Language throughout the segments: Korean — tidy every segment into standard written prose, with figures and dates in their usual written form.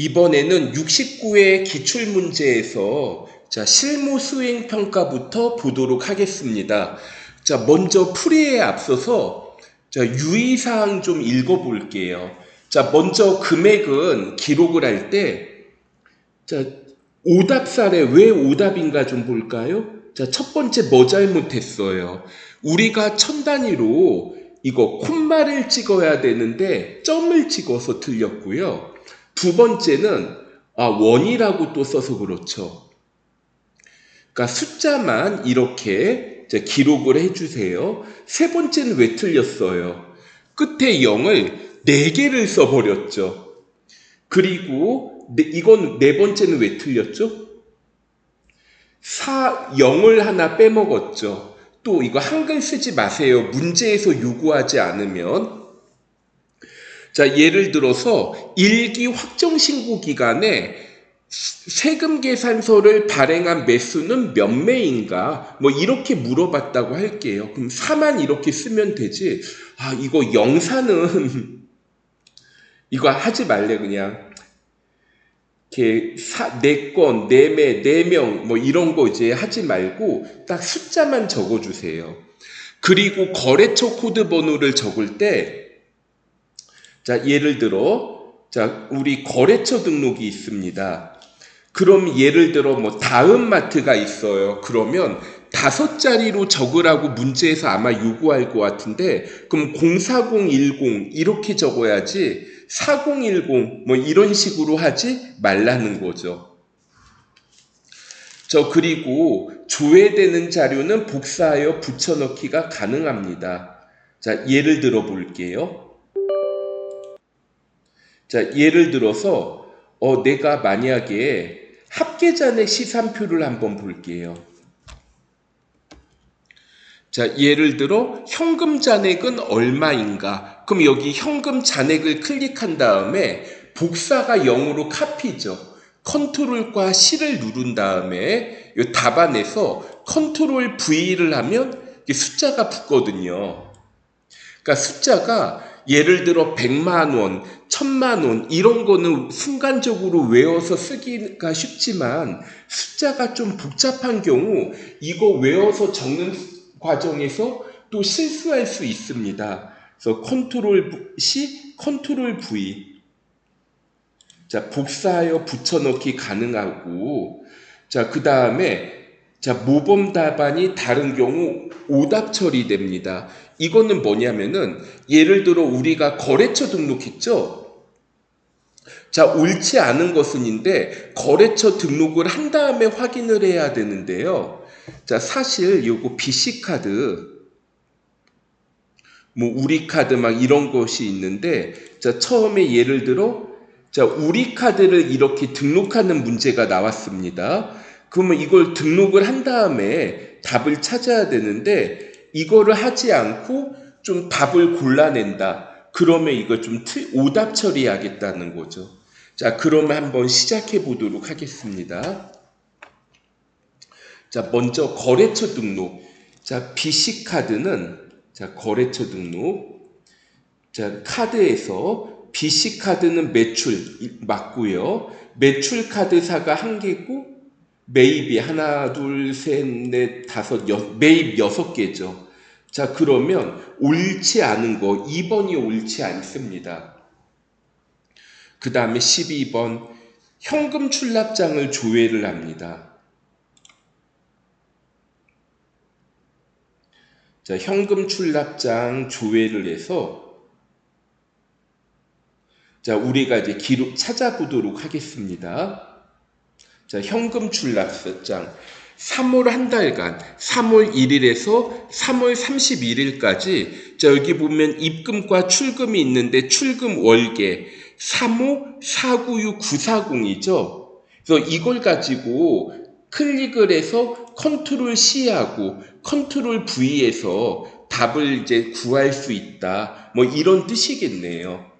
이번에는 69회 기출문제에서 자, 실무 수행 평가부터 보도록 하겠습니다. 자, 먼저 풀이에 앞서서 자, 유의사항 좀 읽어볼게요. 자, 먼저 금액은 기록을 할 때, 자, 오답 사례 왜 오답인가 좀 볼까요? 자, 첫 번째 뭐 잘못했어요? 우리가 천 단위로 이거 콤마를 찍어야 되는데 점을 찍어서 틀렸고요. 두 번째는 원이라고 또 써서 그렇죠. 그러니까 숫자만 이렇게 기록을 해주세요. 세 번째는 왜 틀렸어요? 끝에 0을 4개를 써버렸죠. 그리고 이건 네 번째는 왜 틀렸죠? 0을 하나 빼먹었죠. 또 이거 한글 쓰지 마세요. 문제에서 요구하지 않으면. 자, 예를 들어서 일기 확정 신고 기간에 세금 계산서를 발행한 매수는 몇 매인가? 뭐 이렇게 물어봤다고 할게요. 그럼 4만 이렇게 쓰면 되지. 이거 영사는 이거 하지 말래 그냥. 이렇게 4건, 4매, 4명 뭐 이런 거 이제 하지 말고 딱 숫자만 적어주세요. 그리고 거래처 코드 번호를 적을 때 자, 예를 들어 자, 우리 거래처 등록이 있습니다. 그럼 예를 들어 뭐 다음 마트가 있어요. 그러면 5자리로 적으라고 문제에서 아마 요구할 것 같은데 그럼 04010 이렇게 적어야지 4010 뭐 이런 식으로 하지 말라는 거죠. 그리고 조회되는 자료는 복사하여 붙여넣기가 가능합니다. 자, 예를 들어 볼게요. 자, 예를 들어서 내가 만약에 합계잔액 시산표를 한번 볼게요. 자, 예를 들어 현금 잔액은 얼마인가? 그럼 여기 현금 잔액을 클릭한 다음에 복사가 0으로 카피죠. 컨트롤과 C를 누른 다음에 이 답안에서 컨트롤 V를 하면 숫자가 붙거든요. 그러니까 숫자가 예를 들어 100만 원, 1000만 원 이런 거는 순간적으로 외워서 쓰기가 쉽지만 숫자가 좀 복잡한 경우 이거 외워서 적는 과정에서 또 실수할 수 있습니다. 그래서 컨트롤 C, 컨트롤 V. 자, 복사하여 붙여넣기 가능하고, 자, 그 다음에, 자, 모범 답안이 다른 경우 오답 처리됩니다. 이거는 뭐냐면은, 예를 들어 우리가 거래처 등록했죠? 자, 옳지 않은 것은인데, 거래처 등록을 한 다음에 확인을 해야 되는데요. 자, 사실 요거 BC카드, 뭐 우리카드 막 이런 것이 있는데, 자, 처음에 예를 들어, 자, 우리카드를 이렇게 등록하는 문제가 나왔습니다. 그러면 이걸 등록을 한 다음에 답을 찾아야 되는데, 이거를 하지 않고 좀 답을 골라낸다. 그러면 이거 좀 오답 처리하겠다는 거죠. 자, 그러면 한번 시작해 보도록 하겠습니다. 자, 먼저 거래처 등록. 자, BC카드는 자, 거래처 등록. 자, 카드에서 BC카드는 매출 맞고요. 매출 카드사가 1개고 매입이 하나, 둘, 셋, 넷, 다섯, 매입 6개죠. 자, 그러면 옳지 않은 거 2번이 옳지 않습니다. 그 다음에 12번 현금 출납장을 조회를 합니다. 자, 현금 출납장 조회를 해서 자, 우리가 이제 기록 찾아보도록 하겠습니다. 자, 현금 출납장 3월 한 달간 3월 1일에서 3월 31일까지 자, 여기 보면 입금과 출금이 있는데 출금 월계 35 496 940이죠. 그래서 이걸 가지고 클릭을 해서 컨트롤 C하고 컨트롤 V에서 답을 이제 구할 수 있다. 뭐 이런 뜻이겠네요.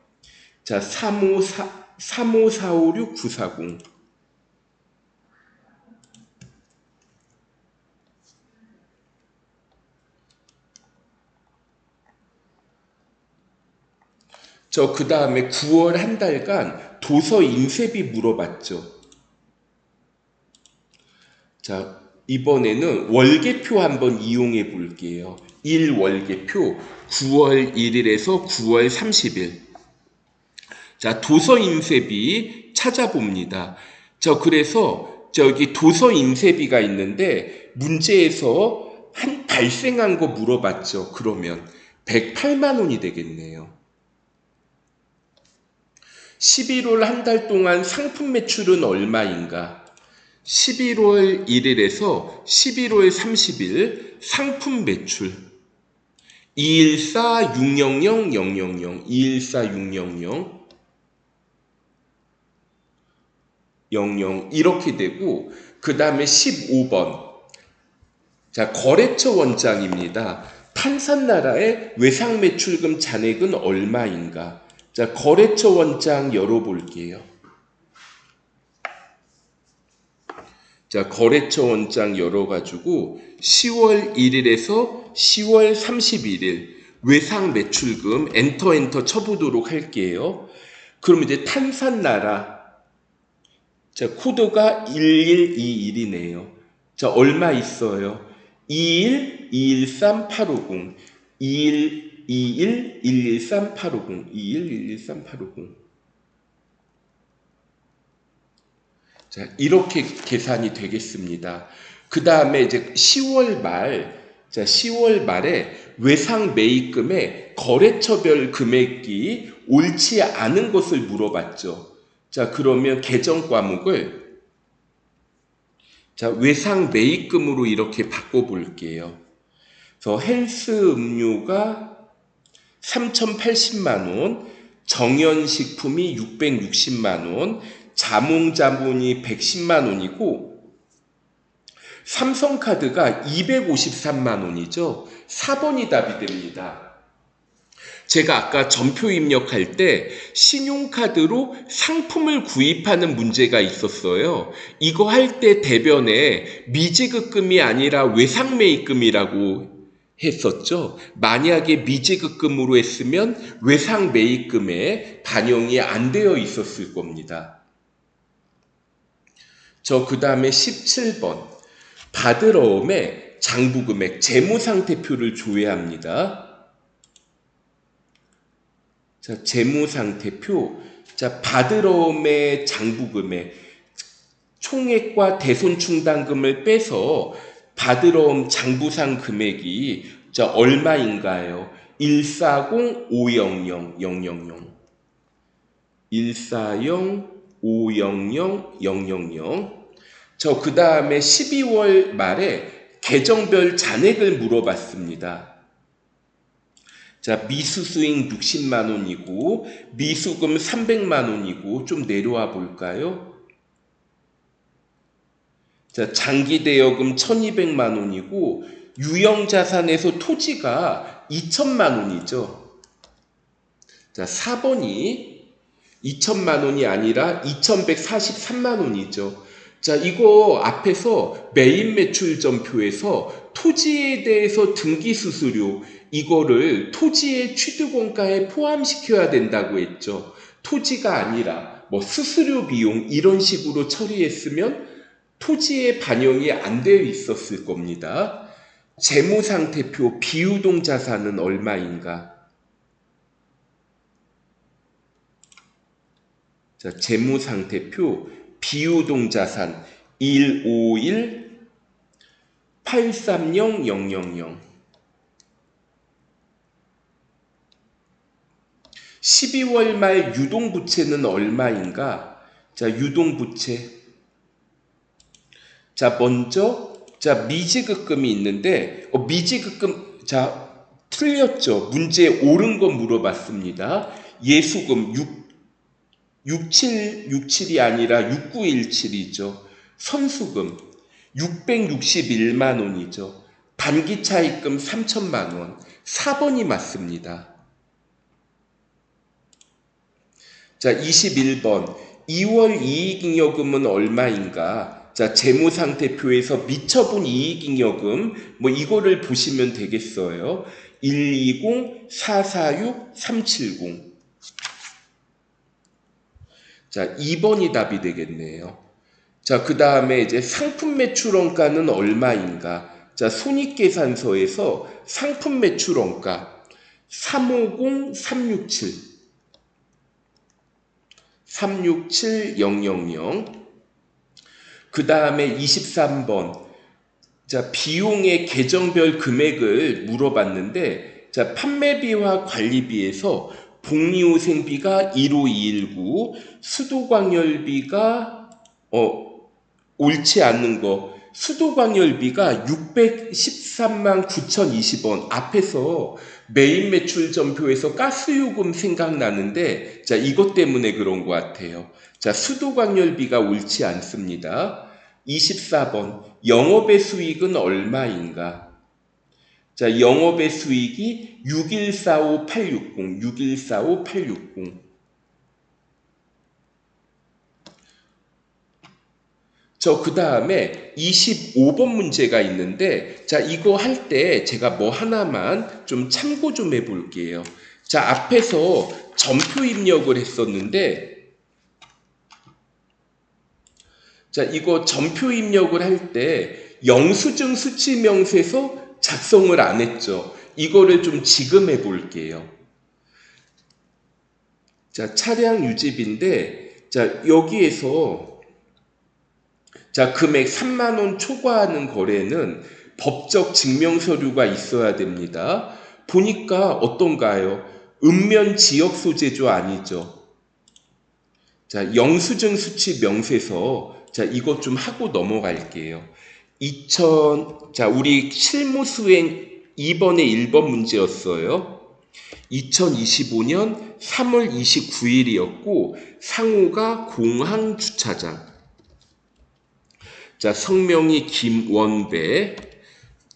자, 35456940. 그 다음에 9월 한 달간 도서 인쇄비 물어봤죠. 자, 이번에는 월계표 한번 이용해 볼게요. 1월계표 9월 1일에서 9월 30일. 자, 도서 인쇄비 찾아봅니다. 그래서 저기 도서 인쇄비가 있는데 문제에서 발생한 거 물어봤죠. 그러면 108만 원이 되겠네요. 11월 한 달 동안 상품 매출은 얼마인가? 11월 1일에서 11월 30일 상품 매출 214,600,000 214,600,000 이렇게 되고 그 다음에 15번 자 거래처 원장입니다. 탄산나라의 외상매출금 잔액은 얼마인가? 자 거래처 원장 열어볼게요. 자 거래처 원장 열어가지고 10월 1일에서 10월 31일 외상매출금 엔터 쳐보도록 할게요. 그럼 이제 탄산나라 자 코드가 1121이네요. 자 얼마 있어요? 21-213-850 21-113-850 21-113-850 자, 이렇게 계산이 되겠습니다. 그 다음에 이제 10월 말에 외상 매입금의 거래처별 금액이 옳지 않은 것을 물어봤죠. 자, 그러면 계정 과목을 자, 외상 매입금으로 이렇게 바꿔볼게요. 그래서 헬스 음료가 3,080만 원, 정연식품이 660만 원, 자몽자본이 110만 원이고 삼성카드가 253만 원이죠. 4번이 답이 됩니다. 제가 아까 전표 입력할 때 신용카드로 상품을 구입하는 문제가 있었어요. 이거 할 때 대변에 미지급금이 아니라 외상매입금이라고 했었죠. 만약에 미지급금으로 했으면 외상매입금에 반영이 안 되어 있었을 겁니다. 그 다음에 17번 받으러옴의 장부금액 재무상태표를 조회합니다. 자, 재무상태표 자 받으러옴의 장부금액 총액과 대손충당금을 빼서 받으러옴 장부상 금액이 자 얼마인가요? 140,500,000 140,500,000 그 다음에 12월 말에 계정별 잔액을 물어봤습니다. 자, 미수수익 60만 원이고 미수금 300만 원이고 좀 내려와 볼까요? 자, 장기대여금 1200만 원이고 유형자산에서 토지가 2000만 원이죠. 자, 4번이 2000만 원이 아니라 2143만 원이죠. 자, 이거 앞에서 매입 매출 전표에서 토지에 대해서 등기 수수료 이거를 토지의 취득원가에 포함시켜야 된다고 했죠. 토지가 아니라 뭐 수수료 비용 이런 식으로 처리했으면 토지에 반영이 안 되어 있었을 겁니다. 재무상태표 비유동 자산은 얼마인가? 자, 재무상태표 비유동 자산 151-830-000 12월 말 유동부채는 얼마인가? 자, 유동부채 자, 먼저 자, 미지급금이 있는데 미지급금 자, 틀렸죠. 문제 옳은 거 물어봤습니다. 예수금 6767이 아니라 6917이죠. 선수금 661만 원이죠. 단기차입금 3천만 원. 4번이 맞습니다. 자, 21번 2월 이익잉여금은 얼마인가? 자, 재무상태표에서 미처분 이익잉여금 뭐 이거를 보시면 되겠어요. 120-446-370. 자, 2번이 답이 되겠네요. 자, 그 다음에 이제 상품 매출 원가는 얼마인가? 자, 손익계산서에서 상품 매출 원가 350367 367000. 그 다음에 23번. 자, 비용의 계정별 금액을 물어봤는데, 자, 판매비와 관리비에서 복리후생비가 15219, 수도광열비가 옳지 않는 거, 수도광열비가 613만 9,020원. 앞에서 메인 매출 전표에서 가스요금 생각나는데, 자, 이것 때문에 그런 것 같아요. 자, 수도광열비가 옳지 않습니다. 24번, 영업의 수익은 얼마인가? 자, 영업의 수익이 6145860, 6145860. 그 다음에 25번 문제가 있는데, 자, 이거 할 때 제가 뭐 하나만 좀 참고 좀 해볼게요. 자, 앞에서 전표 입력을 했었는데, 자, 이거 전표 입력을 할 때 영수증 수치명세서 작성을 안 했죠. 이거를 좀 지금 해볼게요. 자, 차량 유지비인데, 자, 여기에서 자, 금액 3만 원 초과하는 거래는 법적 증명서류가 있어야 됩니다. 보니까 어떤가요? 읍면 지역 소재죠, 아니죠? 자, 영수증 수치 명세서, 자, 이것 좀 하고 넘어갈게요. 자, 우리 실무 수행 2번에 1번 문제였어요. 2025년 3월 29일이었고, 상호가 공항주차장. 자, 성명이 김원배,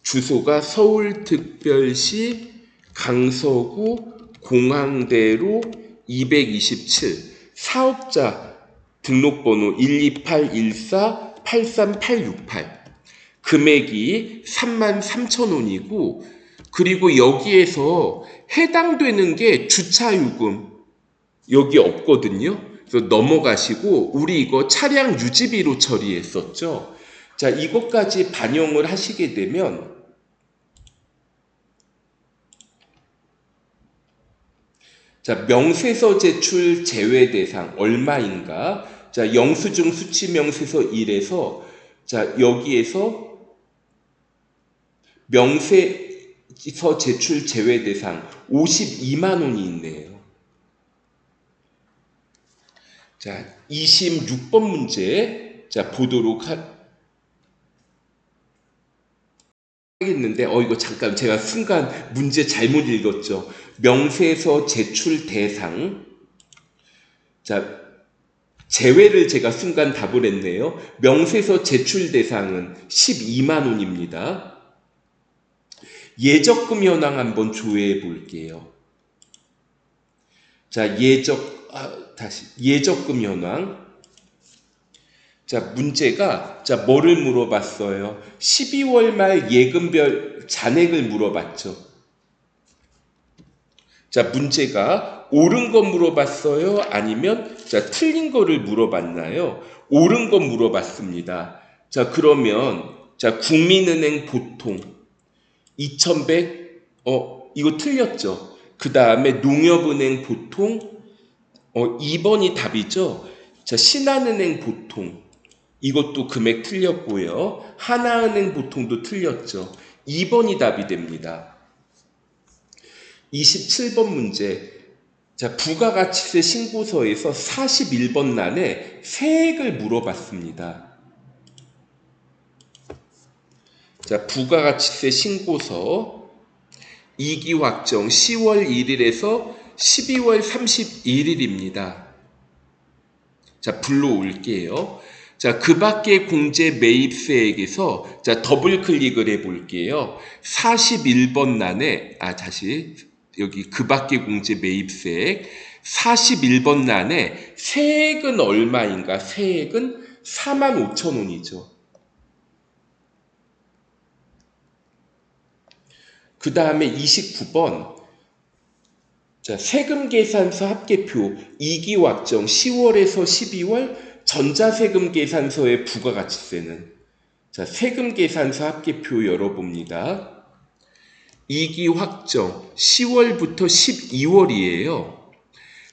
주소가 서울특별시 강서구 공항대로 227, 사업자 등록번호 12814-83868, 금액이 33,000원이고, 그리고 여기에서 해당되는 게 주차요금 여기 없거든요. 그래서 넘어가시고, 우리 이거 차량 유지비로 처리했었죠. 자, 이것까지 반영을 하시게 되면, 자, 명세서 제출 제외 대상 얼마인가? 자, 영수증 수치 명세서 1에서, 자, 여기에서 명세서 제출 제외 대상 52만 원이 있네요. 자, 26번 문제, 자, 보도록 하겠는데, 이거 잠깐 제가 순간 문제 잘못 읽었죠. 명세서 제출 대상. 자, 제외를 제가 순간 답을 했네요. 명세서 제출 대상은 12만 원입니다. 예적금 현황 한번 조회해 볼게요. 자, 예적금 현황. 자, 문제가, 자, 뭐를 물어봤어요? 12월 말 예금별 잔액을 물어봤죠. 자, 문제가 옳은 거 물어봤어요? 아니면, 자, 틀린 거를 물어봤나요? 옳은 거 물어봤습니다. 자, 그러면, 자, 국민은행 보통 2100, 이거 틀렸죠? 그 다음에 농협은행 보통, 2번이 답이죠? 자, 신한은행 보통, 이것도 금액 틀렸고요. 하나은행 보통도 틀렸죠. 2번이 답이 됩니다. 27번 문제. 자, 부가가치세 신고서에서 41번 난에 세액을 물어봤습니다. 자, 부가가치세 신고서 2기 확정 10월 1일에서 12월 31일입니다. 자, 불러올게요. 자, 그 밖의 공제 매입세액에서, 자, 더블 클릭을 해 볼게요. 41번 난에, 여기 그 밖의 공제 매입세액, 41번 난에 세액은 얼마인가? 세액은 45,000원이죠. 그 다음에 29번. 자, 세금계산서 합계표 2기 확정 10월에서 12월 전자세금계산서의 부가가치세는 자, 세금계산서 합계표 열어봅니다. 2기 확정 10월부터 12월이에요.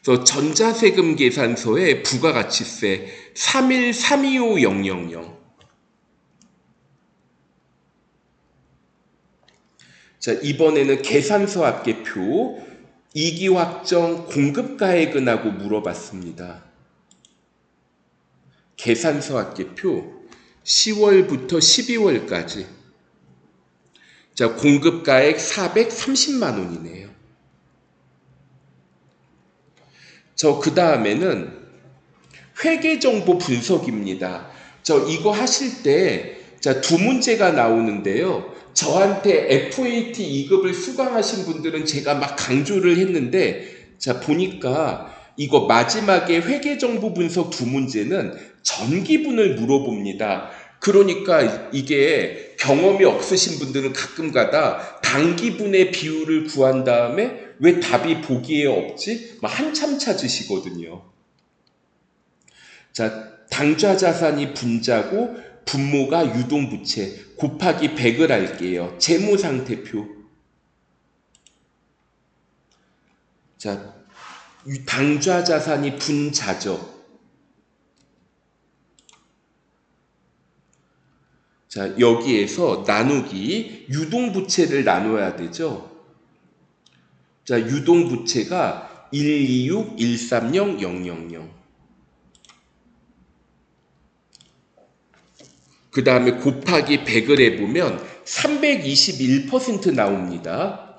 그래서 전자세금계산서의 부가가치세 31325,000. 자, 이번에는 계산서 합계표 2기 확정 공급가액은하고 물어봤습니다. 계산서 합계표 10월부터 12월까지. 자, 공급가액 430만 원이네요. 그 다음에는 회계정보 분석입니다. 이거 하실 때, 두 문제가 나오는데요. 저한테 FAT 2급을 수강하신 분들은 제가 막 강조를 했는데, 보니까 이거 마지막에 회계정보 분석 2문제는 전기분을 물어봅니다. 그러니까 이게 경험이 없으신 분들은 가끔 가다 단기분의 비율을 구한 다음에 왜 답이 보기에 없지? 막 한참 찾으시거든요. 자, 당좌자산이 분자고 분모가 유동부채 곱하기 100을 할게요. 재무상태표. 자, 당좌자산이 분자죠. 자, 여기에서 나누기 유동부채를 나눠야 되죠. 자, 유동부채가 126,130,000. 그 다음에 곱하기 100을 해보면 321% 나옵니다.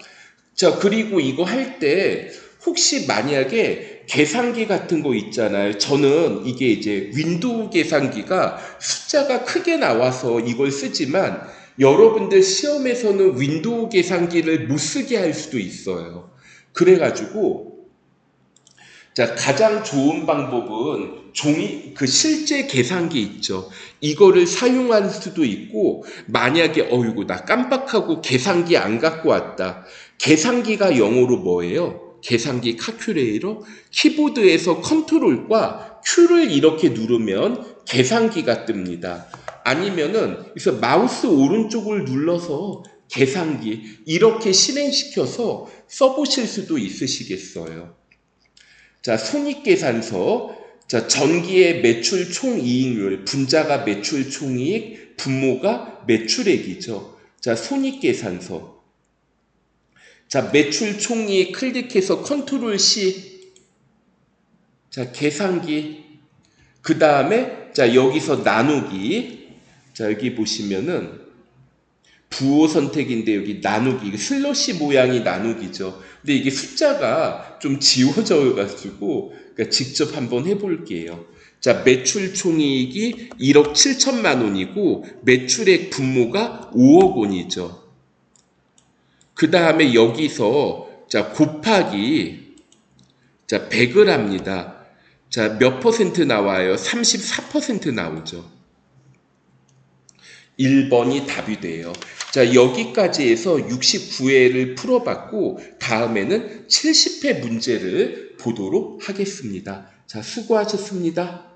자, 그리고 이거 할 때 혹시 만약에 계산기 같은 거 있잖아요. 저는 이게 이제 윈도우 계산기가 숫자가 크게 나와서 이걸 쓰지만 여러분들 시험에서는 윈도우 계산기를 못 쓰게 할 수도 있어요. 그래가지고 자, 가장 좋은 방법은 실제 계산기 있죠. 이거를 사용할 수도 있고, 만약에, 어이구, 나 깜빡하고 계산기 안 갖고 왔다. 계산기가 영어로 뭐예요? 계산기 카큘레이터? 키보드에서 컨트롤과 Q를 이렇게 누르면 계산기가 뜹니다. 아니면은, 그래서 마우스 오른쪽을 눌러서 계산기, 이렇게 실행시켜서 써보실 수도 있으시겠어요. 자, 손익계산서. 자, 전기의 매출 총이익률, 분자가 매출 총이익, 분모가 매출액이죠. 자, 손익계산서. 자, 매출 총이익 클릭해서 컨트롤 C. 자, 계산기. 그 다음에, 자, 여기서 나누기. 자, 여기 보시면은, 부호 선택인데 여기 나누기, 슬러시 모양이 나누기죠. 근데 이게 숫자가 좀 지워져가지고 그러니까 직접 한번 해볼게요. 자, 매출 총이익이 1억 7천만 원이고 매출액 분모가 5억 원이죠. 그 다음에 여기서 자, 곱하기 자, 100을 합니다. 자, 몇 퍼센트 나와요? 34% 나오죠. 1번이 답이 돼요. 자, 여기까지 해서 69회를 풀어봤고 다음에는 70회 문제를 보도록 하겠습니다. 자, 수고하셨습니다.